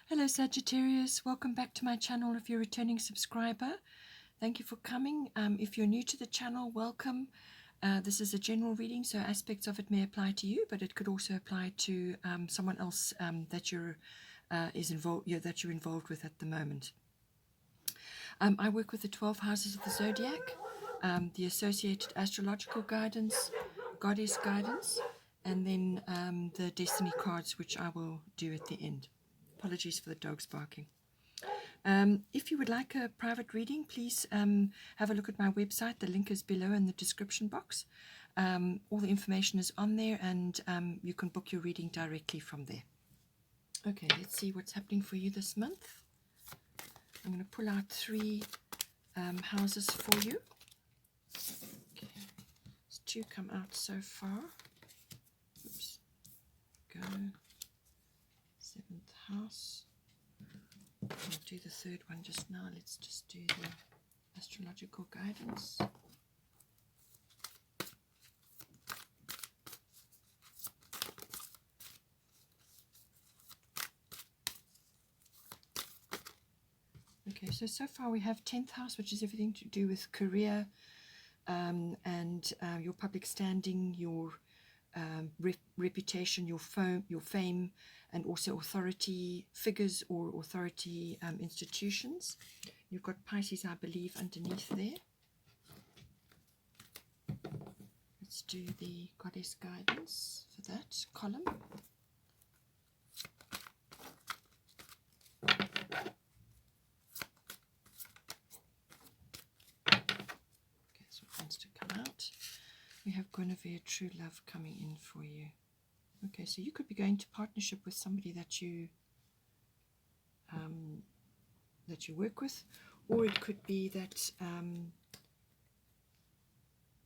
Hello Sagittarius, welcome back to my channel if you're a returning subscriber. Thank you for coming. If you're new to the channel, welcome. This is a general reading, so aspects of it may apply to you, but it could also apply to someone else that you're that you're involved with at the moment. I work with the 12 houses of the zodiac, the associated astrological guidance, goddess guidance, and then the destiny cards, which I will do at the end. Apologies for the dogs barking. If you would like a private reading, please have a look at my website. The link is below in the description box. All the information is on there, and you can book your reading directly from there. Okay, let's see what's happening for you this month. I'm going to pull out 3 houses for you. Okay, there's 2 come out so far. Oops. Go. 7th house. I'll do the 3rd one just now. Let's just do the astrological guidance. Okay, so far we have 10th house, which is everything to do with career and your public standing, your reputation, your fame, and also authority figures or authority institutions. You've got Pisces, I believe, underneath there. Let's do the goddess guidance for that column. Okay, so it wants to come out. We have Guinevere, true love, coming in for you. Okay, so you could be going to partnership with somebody that you work with, or it could be that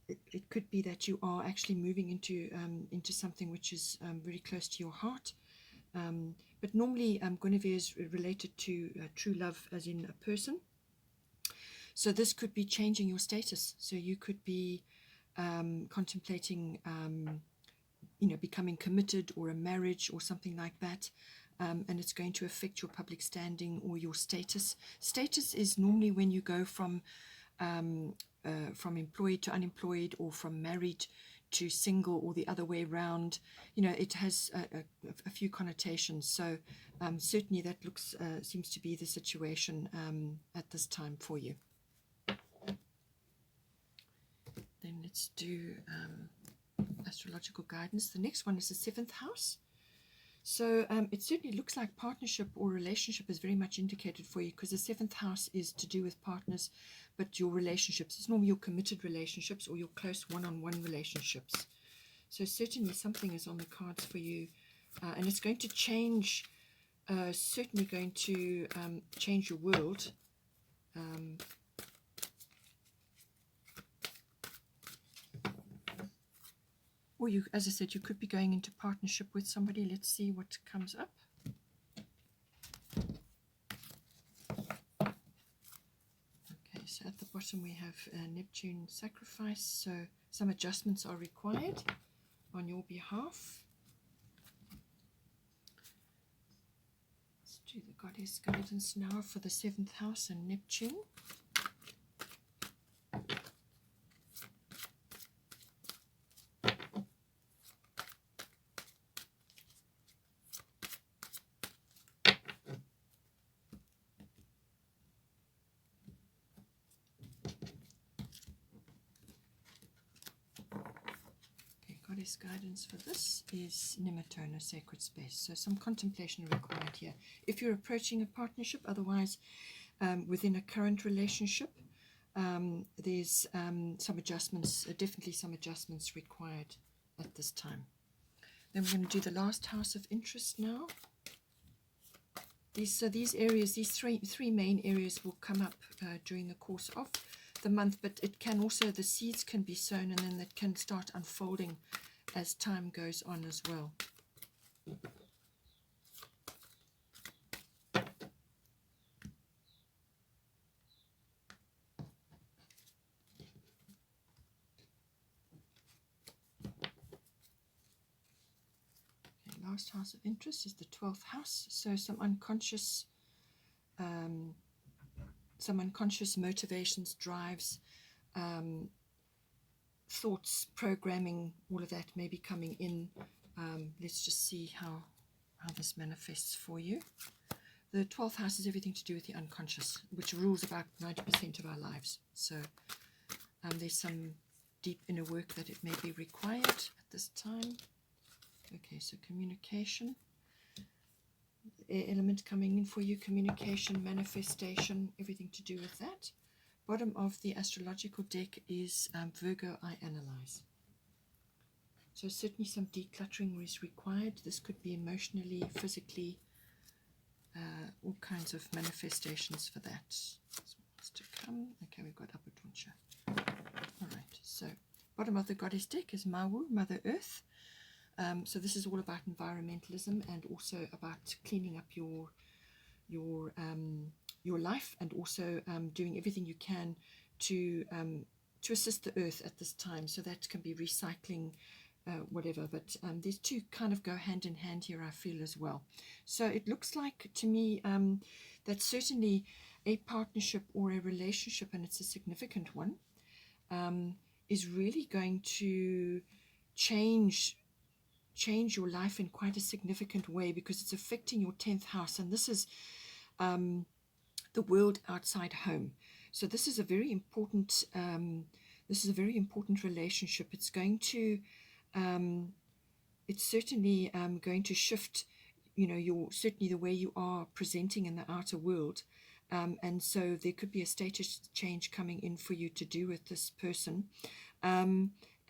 it could be that you are actually moving into something which is very close to your heart. But normally, Guinevere is related to true love, as in a person. So this could be changing your status. So you could be contemplating becoming committed, or a marriage or something like that, and it's going to affect your public standing or your status. Status is normally when you go from employed to unemployed, or from married to single, or the other way around. It has a few connotations. So certainly that seems to be the situation at this time for you. Then let's do astrological guidance. The next one is the 7th house. So it certainly looks like partnership or relationship is very much indicated for you, because the 7th house is to do with partners, but your relationships. It's normally your committed relationships or your close one-on-one relationships. So certainly something is on the cards for you, and it's going to change, certainly going to change your world. Or you, as I said, you could be going into partnership with somebody. Let's see what comes up. Okay, so at the bottom we have Neptune sacrifice. So some adjustments are required on your behalf. Let's do the goddess guidance now for the 7th house and Neptune. Goddess guidance for this is Nematona, sacred space. So some contemplation required here if you're approaching a partnership. Otherwise, within a current relationship, there's some adjustments, definitely some adjustments required at this time. Then we're going to do the last house of interest now. These areas, these three main areas will come up during the course of the month, but it can also, the seeds can be sown, and then that can start unfolding as time goes on as well. Okay, last house of interest is the 12th house. So some unconscious motivations, drives, thoughts, programming, all of that may be coming in. Let's just see how this manifests for you. The 12th house is everything to do with the unconscious, which rules about 90% of our lives. So there's some deep inner work that it may be required at this time. Okay, so communication. Air element coming in for you, communication, manifestation, everything to do with that. Bottom of the astrological deck is Virgo, I analyze. So certainly some decluttering is required. This could be emotionally, physically, all kinds of manifestations for that. So what's to come? Okay, we've got Upper Tuncha. All right, so bottom of the goddess deck is Mawu, Mother Earth. So this is all about environmentalism and also about cleaning up your life, and also doing everything you can to assist the earth at this time. So that can be recycling, whatever. But these two kind of go hand in hand here, I feel, as well. So it looks like to me that certainly a partnership or a relationship, and it's a significant one, is really going to change your life in quite a significant way, because it's affecting your 10th house, and this is the world outside home. So this is a very important relationship. It's going to it's certainly going to shift, certainly the way you are presenting in the outer world, and so there could be a status change coming in for you to do with this person.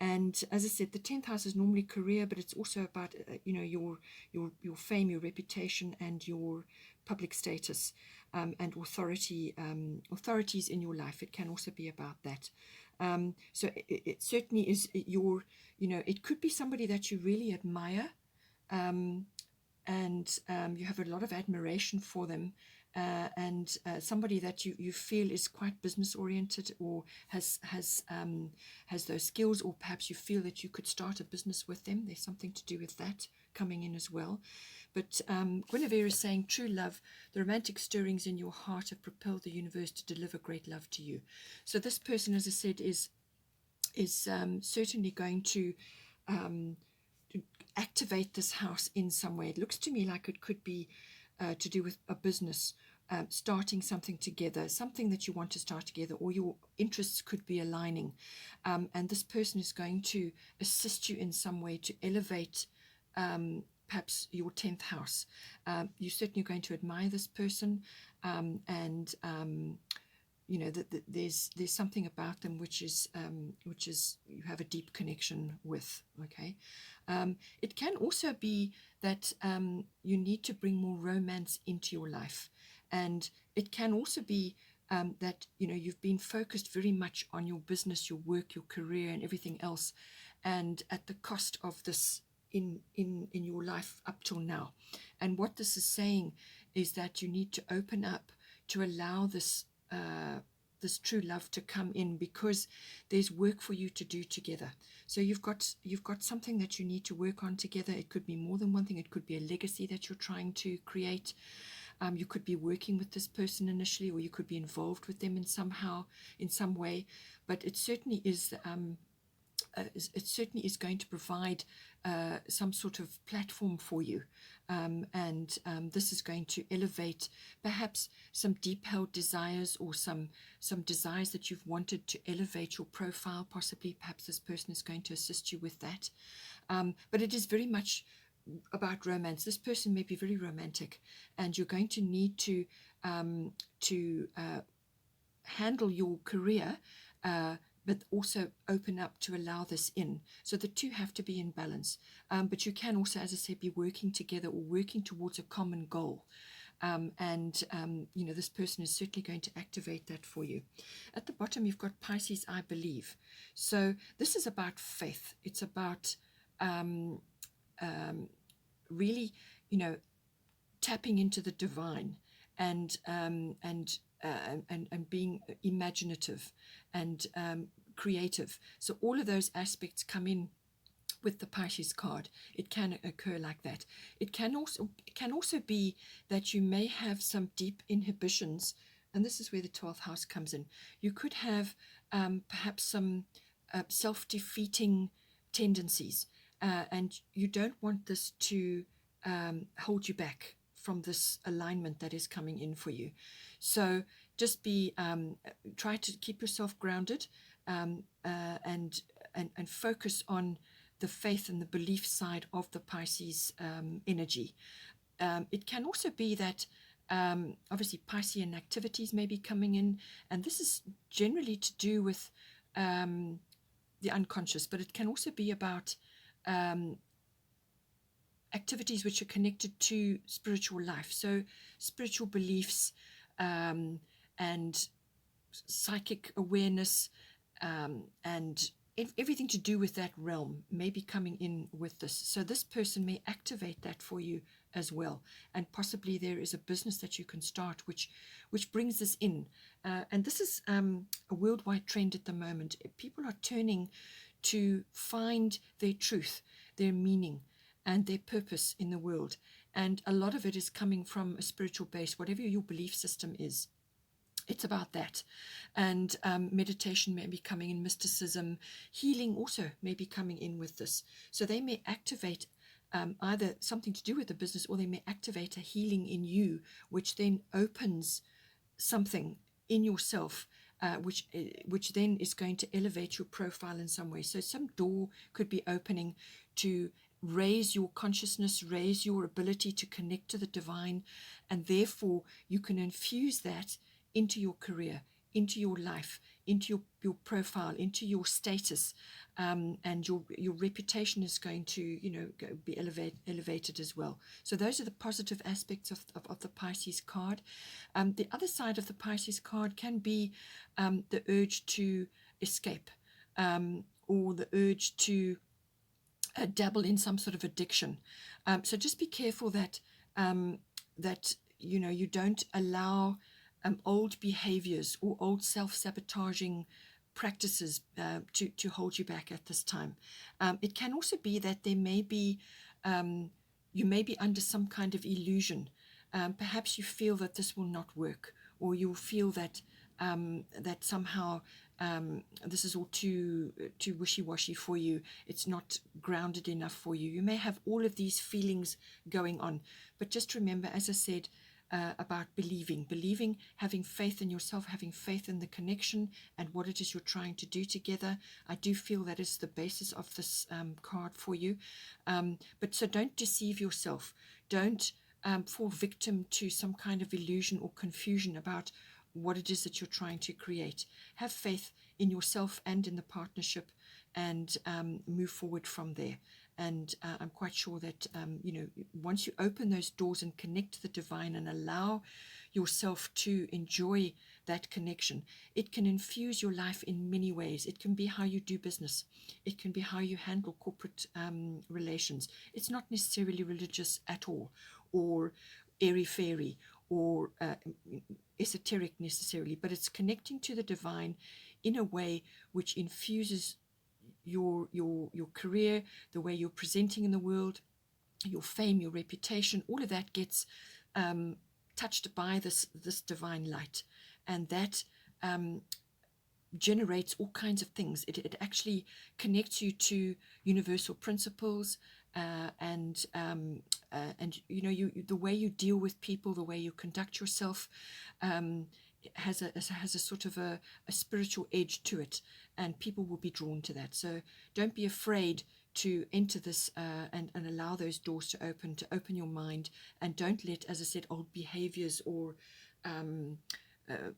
And as I said, the 10th house is normally career, but it's also about your fame, your reputation, and your public status, and authorities in your life. It can also be about that. So it certainly is it could be somebody that you really admire, and you have a lot of admiration for them, and somebody that you feel is quite business oriented, or has those skills, or perhaps you feel that you could start a business with them. There's something to do with that coming in as well. But Guinevere is saying, true love, the romantic stirrings in your heart have propelled the universe to deliver great love to you. So this person, as I said, is certainly going to activate this house in some way. It looks to me like it could be to do with a business, starting something together, something that you want to start together, or your interests could be aligning. And this person is going to assist you in some way to elevate perhaps your 10th house. You're certainly going to admire this person, and there's something about them which is you have a deep connection with. Okay, it can also be that you need to bring more romance into your life, and it can also be that you've been focused very much on your business, your work, your career, and everything else, and at the cost of this in your life up till now. And what this is saying is that you need to open up to allow this true love to come in, because there's work for you to do together. So you've got something that you need to work on together. It could be more than one thing. It could be a legacy that you're trying to create. You could be working with this person initially, or you could be involved with them in some way. But it certainly is going to provide some sort of platform for you, and this is going to elevate perhaps some deep held desires, or some desires that you've wanted to elevate your profile. Possibly, perhaps this person is going to assist you with that. But it is very much about romance. This person may be very romantic, and you're going to need to handle your career, but also open up to allow this in. So the two have to be in balance. But you can also, as I said, be working together or working towards a common goal. This person is certainly going to activate that for you. At the bottom, you've got Pisces, I believe. So this is about faith. It's about really, tapping into the divine, and being imaginative and creative. So all of those aspects come in with the Pisces card. It can occur like that. It can also be that you may have some deep inhibitions, and this is where the 12th house comes in. You could have perhaps some self-defeating tendencies, and you don't want this to hold you back from this alignment that is coming in for you. So just try to keep yourself grounded, and focus on the faith and the belief side of the Pisces energy. It can also be that obviously Piscean activities may be coming in, and this is generally to do with the unconscious, but it can also be about activities which are connected to spiritual life, so spiritual beliefs and psychic awareness, and everything to do with that realm may be coming in with this. So this person may activate that for you as well, and possibly there is a business that you can start which brings this in, and this is a worldwide trend at the moment. People are turning to find their truth, their meaning, and their purpose in the world, and a lot of it is coming from a spiritual base. Whatever your belief system is, it's about that. And meditation may be coming in, mysticism, healing also may be coming in with this. So they may activate either something to do with the business, or they may activate a healing in you, which then opens something in yourself, which then is going to elevate your profile in some way. So some door could be opening to raise your consciousness, raise your ability to connect to the divine, and therefore you can infuse that into your career, into your life, into your profile, into your status, and your reputation is going to be elevated as well. So those are the positive aspects of the Pisces card. The other side of the Pisces card can be the urge to escape, or the urge to dabble in some sort of addiction. So just be careful that you don't allow old behaviors or old self-sabotaging practices to hold you back at this time. It can also be that there may be you may be under some kind of illusion. Perhaps you feel that this will not work, or you'll feel that that somehow this is all too wishy-washy for you. It's not grounded enough for you. You may have all of these feelings going on, but just remember, as I said, about believing, having faith in yourself, having faith in the connection and what it is you're trying to do together. I do feel that is the basis of this card for you. But so don't deceive yourself. Don't fall victim to some kind of illusion or confusion about what it is that you're trying to create. Have faith in yourself and in the partnership, and move forward from there. And I'm quite sure that once you open those doors and connect to the divine and allow yourself to enjoy that connection, it can infuse your life in many ways. It can be how you do business. It can be how you handle corporate relations. It's not necessarily religious at all, or airy-fairy, or esoteric necessarily, but it's connecting to the divine in a way which infuses your career, the way you're presenting in the world, your fame, your reputation. All of that gets touched by this divine light, and that generates all kinds of things. It actually connects you to universal principles, and the way you deal with people, the way you conduct yourself, has a sort of a spiritual edge to it, and people will be drawn to that. So don't be afraid to enter this and allow those doors to open your mind, and don't let, as I said, old behaviors or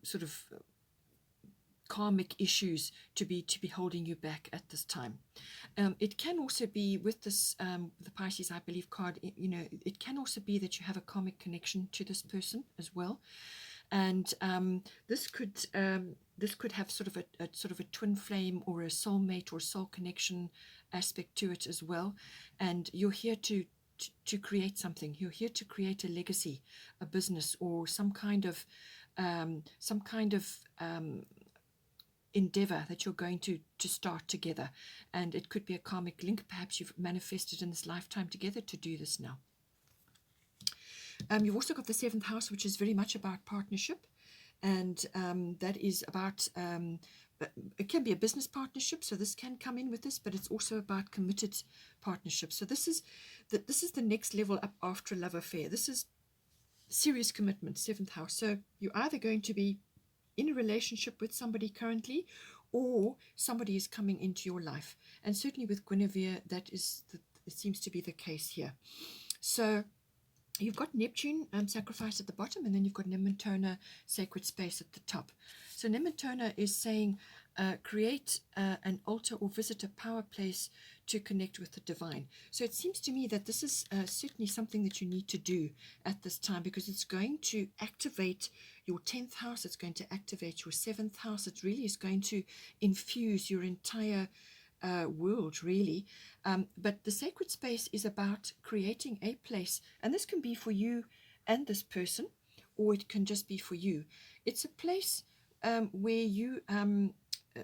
sort of karmic issues to be holding you back at this time. It can also be with this the Pisces, I believe, card, it can also be that you have a karmic connection to this person as well, and this could have sort of a twin flame or a soulmate or soul connection aspect to it as well. And you're here to create something. You're here to create a legacy, a business, or some kind of endeavor that you're going to start together. And it could be a karmic link. Perhaps you've manifested in this lifetime together to do this now. You've also got the 7th house, which is very much about partnership. And that is about, it can be a business partnership, so this can come in with this, but it's also about committed partnerships. So this is the next level up after a love affair. This is serious commitment, 7th house. So you're either going to be in a relationship with somebody currently, or somebody is coming into your life. And certainly with Guinevere, it seems to be the case here. So you've got Neptune sacrifice at the bottom, and then you've got Nementona sacred space at the top. So Nementona is saying create an altar or visit a power place to connect with the divine. So it seems to me that this is certainly something that you need to do at this time, because it's going to activate your 10th house, it's going to activate your 7th house, it really is going to infuse your entire world, really. But the sacred space is about creating a place, and this can be for you and this person, or it can just be for you. It's a place where you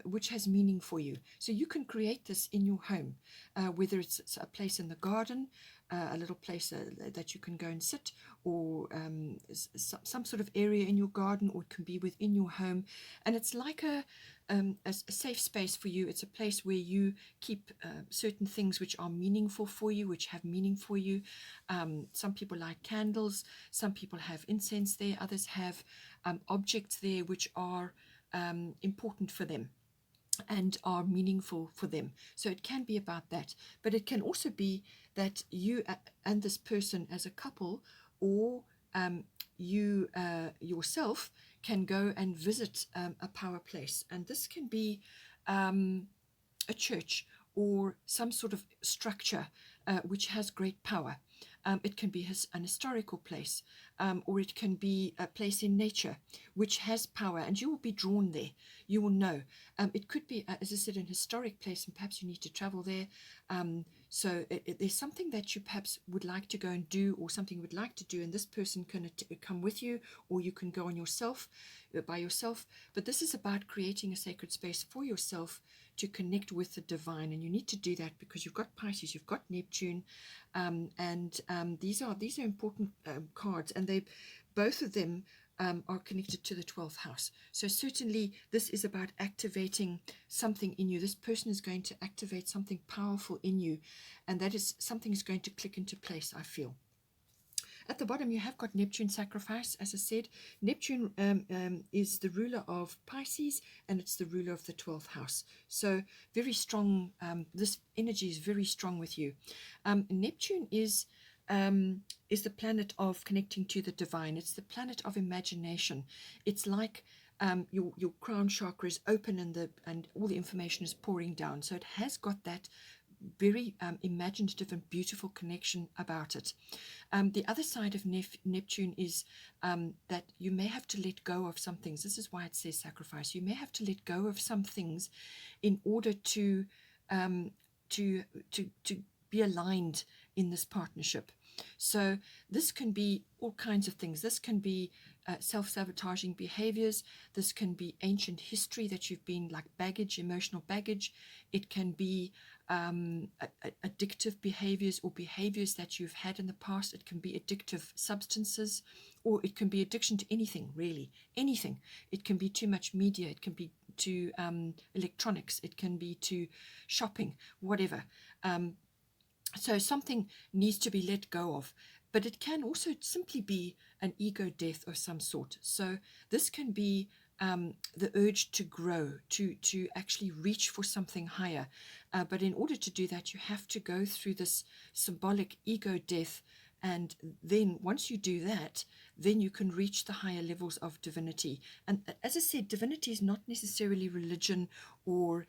which has meaning for you. So you can create this in your home, whether it's a place in the garden, a little place that you can go and sit, or some sort of area in your garden, or it can be within your home. And it's like a safe space for you. It's a place where you keep certain things which are meaningful for you, which have meaning for you. Some people light candles, some people have incense there, others have objects there which are important for them and are meaningful for them. So it can be about that, but it can also be that you and this person as a couple, or you yourself, can go and visit a power place, and this can be a church or some sort of structure which has great power. It can be an historical place, or it can be a place in nature which has power, and you will be drawn there. You will know. It could be, as I said, an historic place, and perhaps you need to travel there. So there's something that you perhaps would like to go and do, or something you would like to do, and this person can come with you, or you can go on yourself, by yourself. But this is about creating a sacred space for yourself to connect with the divine, and you need to do that because you've got Pisces, you've got Neptune, and these are important cards, and both of them are connected to the 12th house. So certainly this is about activating something in you. This person is going to activate something powerful in you, and that is something is going to click into place, I feel. At the bottom, you have got Neptune sacrifice. As I said, Neptune is the ruler of Pisces, and it's the ruler of the 12th house. So very strong. This energy is very strong with you. Neptune is the planet of connecting to the divine. It's the planet of imagination. It's like your crown chakra is open, and all the information is pouring down. So it has got that very imaginative and beautiful connection about it. The other side of Neptune is that you may have to let go of some things. This is why it says sacrifice. You may have to let go of some things in order to be aligned in this partnership. So this can be all kinds of things. This can be self-sabotaging behaviors. This can be ancient history that you've been, like baggage, emotional baggage. It can be addictive behaviors, or behaviors that you've had in the past. It can be addictive substances, or it can be addiction to anything, really, anything. It can be too much media. It can be to electronics. It can be to shopping, whatever. So something needs to be let go of, but it can also simply be an ego death of some sort. So this can be the urge to grow, to actually reach for something higher. But in order to do that, you have to go through this symbolic ego death. And then once you do that, then you can reach the higher levels of divinity. And as I said, divinity is not necessarily religion or,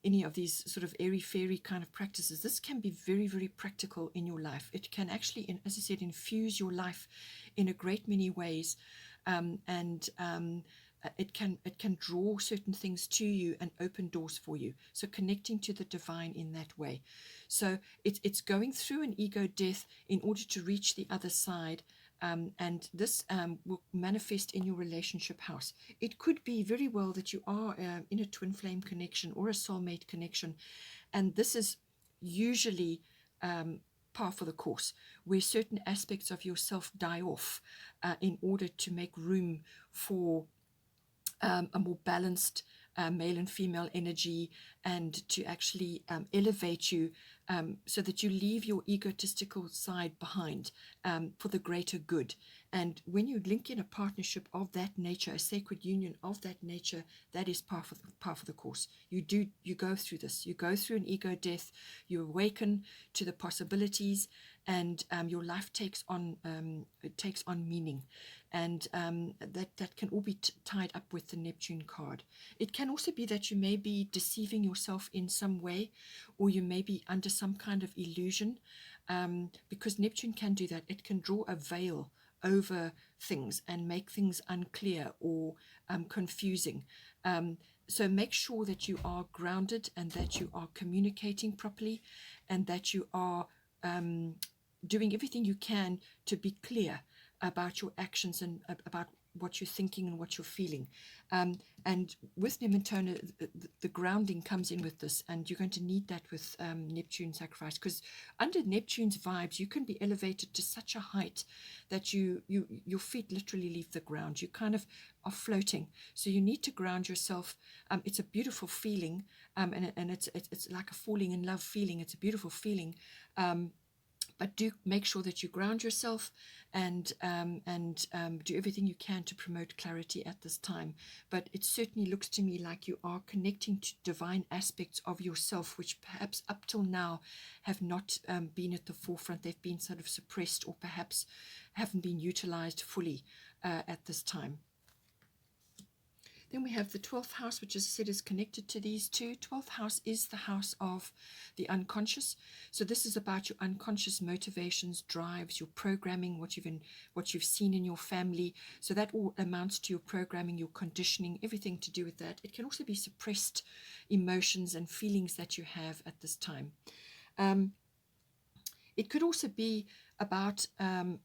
any of these sort of airy-fairy kind of practices. This can be very, very practical in your life. It can actually, as I said, infuse your life in a great many ways. it can draw certain things to you and open doors for you. So connecting to the divine in that way. So it's going through an ego death in order to reach the other side. And this will manifest in your relationship house. It could be very well that you are in a twin flame connection or a soulmate connection, and this is usually par for the course, where certain aspects of yourself die off in order to make room for a more balanced male and female energy, and to actually elevate you, so that you leave your egotistical side behind for the greater good. And when you link in a partnership of that nature, a sacred union of that nature, that is par for the course. You go through this. You go through an ego death. You awaken to the possibilities, and your life takes on meaning. And that can all be tied up with the Neptune card. It can also be that you may be deceiving yourself in some way, or you may be under some kind of illusion, because Neptune can do that. It can draw a veil over things and make things unclear or confusing. So make sure that you are grounded, and that you are communicating properly, and that you are doing everything you can to be clear about your actions and about what you're thinking and what you're feeling. And with Nematona, the grounding comes in with this, and you're going to need that with Neptune sacrifice, because under Neptune's vibes, you can be elevated to such a height that your feet literally leave the ground. You kind of are floating. So you need to ground yourself. It's a beautiful feeling, and it's like a falling in love feeling. It's a beautiful feeling. But do make sure that you ground yourself, and do everything you can to promote clarity at this time. But it certainly looks to me like you are connecting to divine aspects of yourself, which perhaps up till now have not been at the forefront. They've been sort of suppressed, or perhaps haven't been utilized fully at this time. Then we have the 12th house, which, as I said, is connected to these two. 12th house is the house of the unconscious. So this is about your unconscious motivations, drives, your programming, what you've seen in your family. So that all amounts to your programming, your conditioning, everything to do with that. It can also be suppressed emotions and feelings that you have at this time. It could also be about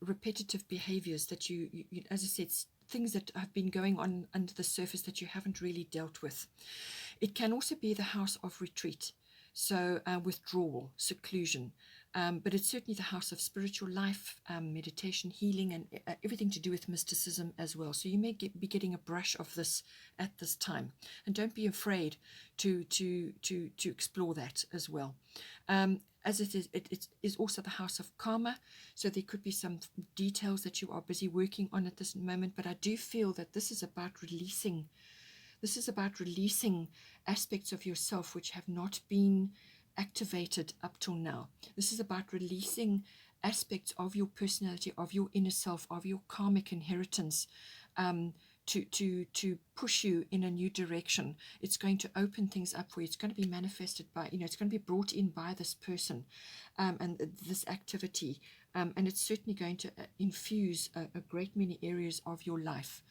repetitive behaviors that you, as I said, things that have been going on under the surface that you haven't really dealt with. It can also be the house of retreat, so withdrawal, seclusion, but it's certainly the house of spiritual life, meditation, healing, and everything to do with mysticism as well. So you may be getting a brush of this at this time, and don't be afraid to explore that as well. As it is also the house of karma, so there could be some details that you are busy working on at this moment, but I do feel that this is about releasing. This is about releasing aspects of yourself which have not been activated up till now. This is about releasing aspects of your personality, of your inner self, of your karmic inheritance, to push you in a new direction. It's going to open things up for you. It's going to be manifested by, it's going to be brought in by this person, and this activity, and it's certainly going to infuse a great many areas of your life.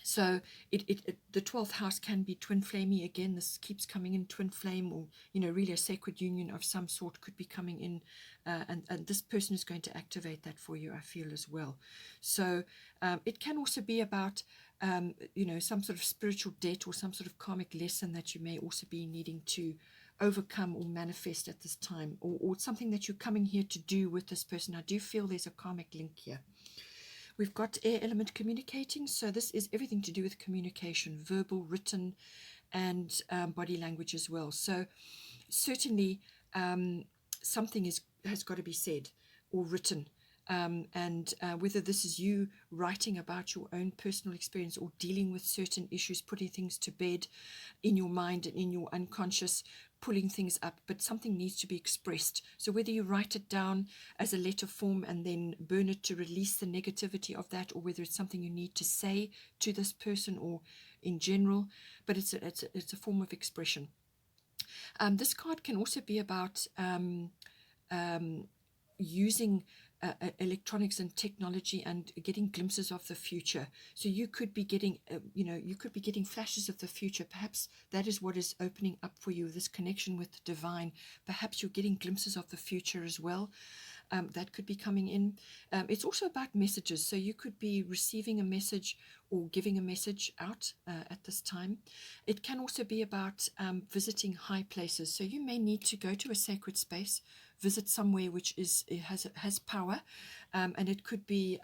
So the 12th house can be twin flamey. Again, this keeps coming in, twin flame, or really a sacred union of some sort could be coming in, and this person is going to activate that for you, I feel, as well. So it can also be about some sort of spiritual debt, or some sort of karmic lesson that you may also be needing to overcome or manifest at this time, or something that you're coming here to do with this person. I do feel there's a karmic link here. We've got air element communicating, so this is everything to do with communication, verbal, written, and body language as well. So certainly something has got to be said or written, and whether this is you writing about your own personal experience, or dealing with certain issues, putting things to bed in your mind and in your unconscious, pulling things up, but something needs to be expressed. So whether you write it down as a letter form and then burn it to release the negativity of that, or whether it's something you need to say to this person or in general, but it's a form of expression. This card can also be about using electronics and technology and getting glimpses of the future. So you could be getting, you could be getting flashes of the future. Perhaps that is what is opening up for you, this connection with the divine. Perhaps you're getting glimpses of the future as well. That could be coming in. It's also about messages. So you could be receiving a message or giving a message out at this time. It can also be about visiting high places. So you may need to go to a sacred space, visit somewhere which has power, and it could be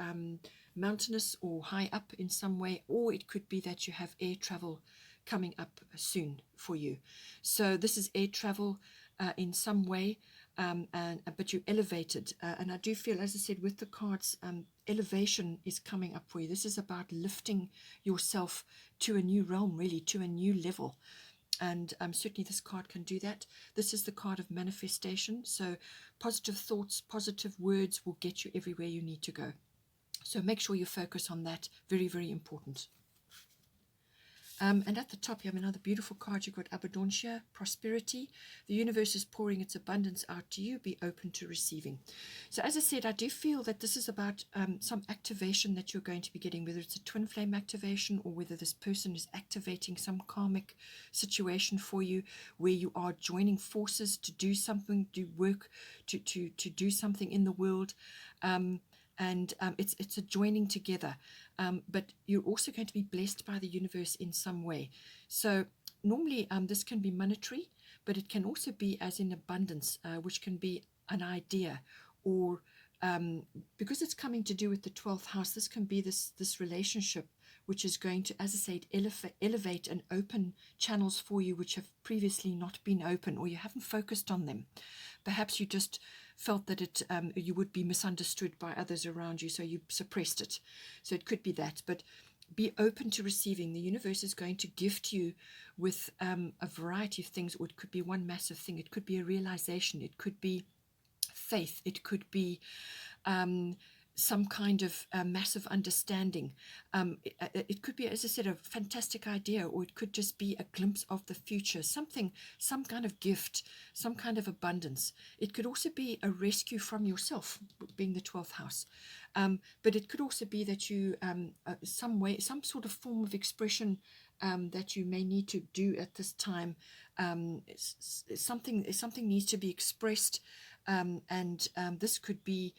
mountainous or high up in some way, or it could be that you have air travel coming up soon for you. So this is air travel in some way. But you elevated, and I do feel, as I said with the cards, elevation is coming up for you. This is about lifting yourself to a new realm, really, to a new level. And certainly this card can do that. This is the card of manifestation. So positive thoughts, positive words will get you everywhere you need to go. So make sure you focus on that. Very, very important. And at the top, you have another beautiful card. You've got abundancia, prosperity. The universe is pouring its abundance out to you. Be open to receiving. So as I said, I do feel that this is about some activation that you're going to be getting, whether it's a twin flame activation or whether this person is activating some karmic situation for you, where you are joining forces to do something, do work, to do something in the world. It's a joining together, but you're also going to be blessed by the universe in some way. So normally this can be monetary, but it can also be as in abundance, which can be an idea, or because it's coming to do with the 12th house, this can be this relationship which is going to, as I said, elevate and open channels for you which have previously not been open, or you haven't focused on them. Perhaps you just felt that you would be misunderstood by others around you, so you suppressed it. So it could be that, but be open to receiving. The universe is going to gift you with a variety of things, or it could be one massive thing. It could be a realization. It could be faith. It could be some kind of massive understanding. It could be, as I said, a fantastic idea, or it could just be a glimpse of the future, some kind of gift, some kind of abundance. It could also be a rescue from yourself, being the 12th house. But it could also be that you, some sort of form of expression that you may need to do at this time. Something needs to be expressed. This could be,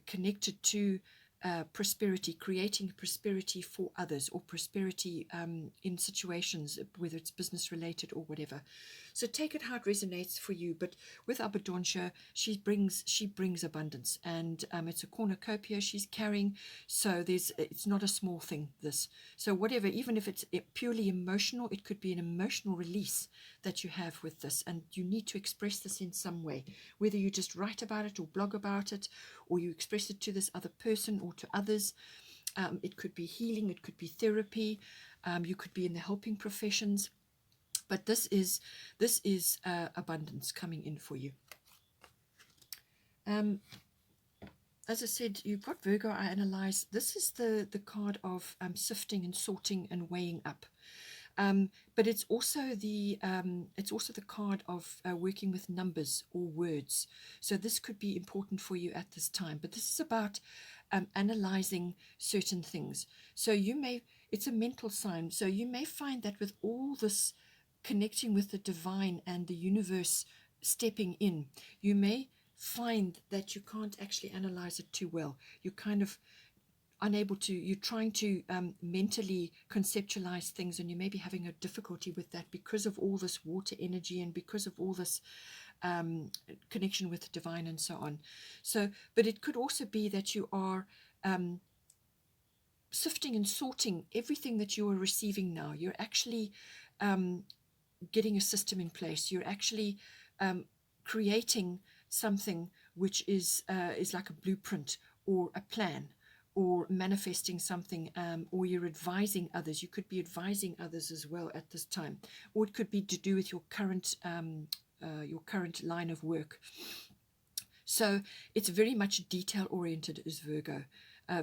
connected to prosperity, creating prosperity for others, or prosperity in situations, whether it's business related or whatever. So take it how it resonates for you. But with abundancia, she brings abundance, and it's a cornucopia she's carrying. So it's not a small thing, this. So whatever, even if it's purely emotional, it could be an emotional release that you have with this, and you need to express this in some way, whether you just write about it or blog about it, or you express it to this other person or to others. It could be healing, it could be therapy, you could be in the helping professions, but this is abundance coming in for you. As I said, you've got Virgo. I analyze. This is the card of sifting and sorting and weighing up. But it's also the card of working with numbers or words. So this could be important for you at this time. But this is about analyzing certain things. So it's a mental sign. So you may find that with all this connecting with the divine and the universe stepping in, you may find that you can't actually analyze it too well. You're kind of unable to, you're trying to mentally conceptualize things, and you may be having a difficulty with that because of all this water energy and because of all this connection with the divine and so on. So, but it could also be that you are sifting and sorting everything that you are receiving now. You're actually getting a system in place. You're actually creating something which is like a blueprint or a plan, or manifesting something, or you're advising others. You could be advising others as well at this time, or it could be to do with your current line of work. So it's very much detail oriented, is Virgo,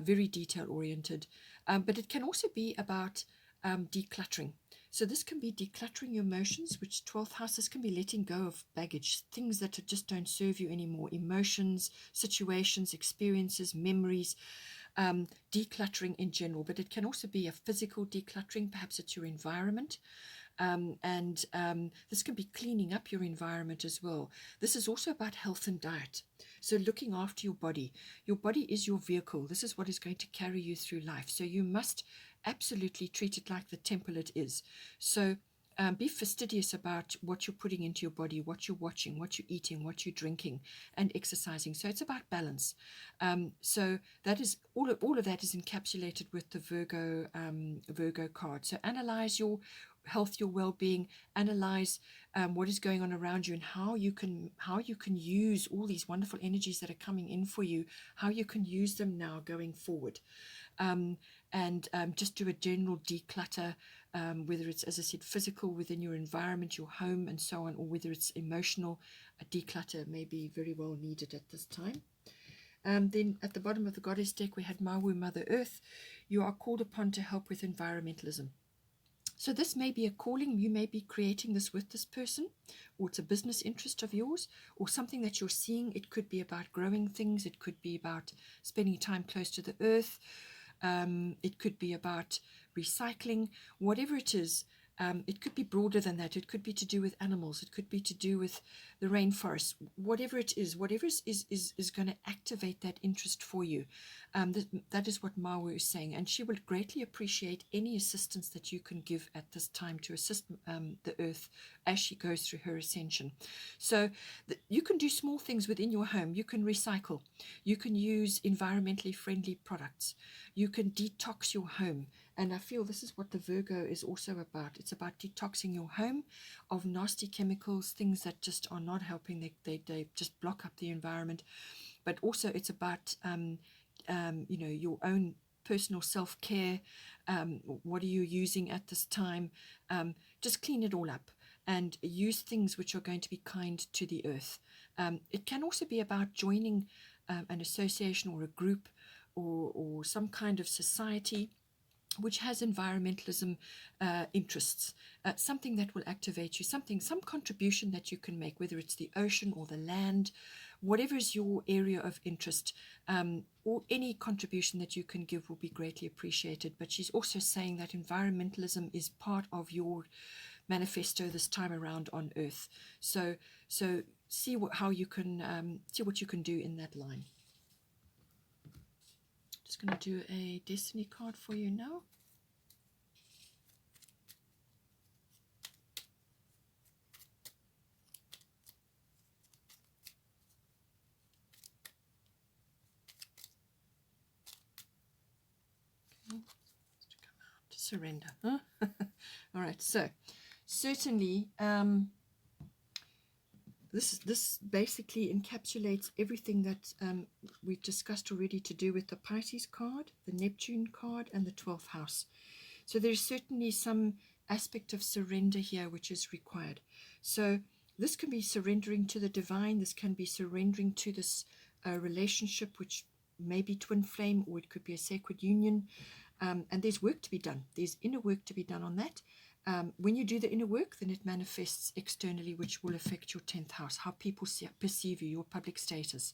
very detail oriented, but it can also be about decluttering. So this can be decluttering your emotions, which 12th house, this can be letting go of baggage, things that just don't serve you anymore, emotions, situations, experiences, memories, decluttering in general. But it can also be a physical decluttering, perhaps it's your environment. This can be cleaning up your environment as well. This is also about health and diet. So looking after your body. Your body is your vehicle. This is what is going to carry you through life. So you must absolutely treat it like the temple it is. So be fastidious about what you're putting into your body, what you're watching, what you're eating, what you're drinking, and exercising. So it's about balance. So that is all of that is encapsulated with the Virgo card. So analyze your health, your well-being, analyze what is going on around you, and how you can use all these wonderful energies that are coming in for you, how you can use them now going forward. Just do a general declutter, whether it's, as I said, physical within your environment, your home, and so on, or whether it's emotional. A declutter may be very well needed at this time. Then at the bottom of the goddess deck, we had Mawu, Mother Earth. You are called upon to help with environmentalism. So this may be a calling. You may be creating this with this person, or it's a business interest of yours, or something that you're seeing. It could be about growing things. It could be about spending time close to the earth. It could be about recycling, whatever it is. It could be broader than that. It could be to do with animals. It could be to do with the rainforest. Whatever it is, whatever is going to activate that interest for you. That is what Mawu is saying. And she will greatly appreciate any assistance that you can give at this time to assist the earth as she goes through her ascension. So you can do small things within your home. You can recycle. You can use environmentally friendly products. You can detox your home. And I feel this is what the Virgo is also about. It's about detoxing your home of nasty chemicals, things that just are not helping. They just block up the environment. But also it's about, your own personal self-care. What are you using at this time? Just clean it all up and use things which are going to be kind to the earth. It can also be about joining an association or a group or some kind of society which has environmentalism interests, something that will activate you, some contribution that you can make, whether it's the ocean or the land, whatever is your area of interest, or any contribution that you can give will be greatly appreciated. But she's also saying that environmentalism is part of your manifesto this time around on Earth. So see what you can do in that line. Just going to do a destiny card for you now. Okay. To come out. Surrender. Huh? All right. So certainly, this basically encapsulates everything that we've discussed already to do with the Pisces card, the Neptune card, and the 12th house. So there's certainly some aspect of surrender here which is required. So this can be surrendering to the divine. This can be surrendering to this relationship, which may be twin flame, or it could be a sacred union. And there's work to be done. There's inner work to be done on that. When you do the inner work, then it manifests externally, which will affect your 10th house, how people perceive you, your public status.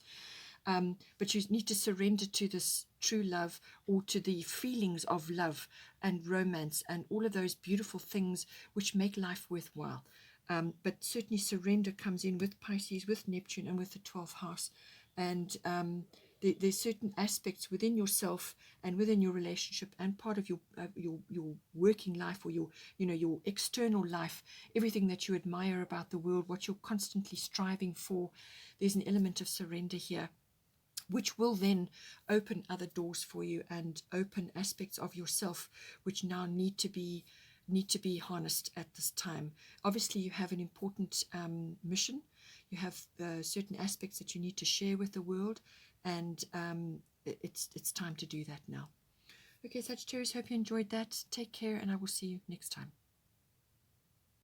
But you need to surrender to this true love, or to the feelings of love and romance and all of those beautiful things which make life worthwhile. But certainly surrender comes in with Pisces, with Neptune, and with the 12th house. And there's certain aspects within yourself and within your relationship and part of your working life, or your external life, everything that you admire about the world, what you're constantly striving for. There's an element of surrender here, which will then open other doors for you and open aspects of yourself which now need to be harnessed at this time. Obviously, you have an important mission. You have certain aspects that you need to share with the world, and it's time to do that now. Okay, Sagittarius, hope you enjoyed that. Take care, and I will see you next time.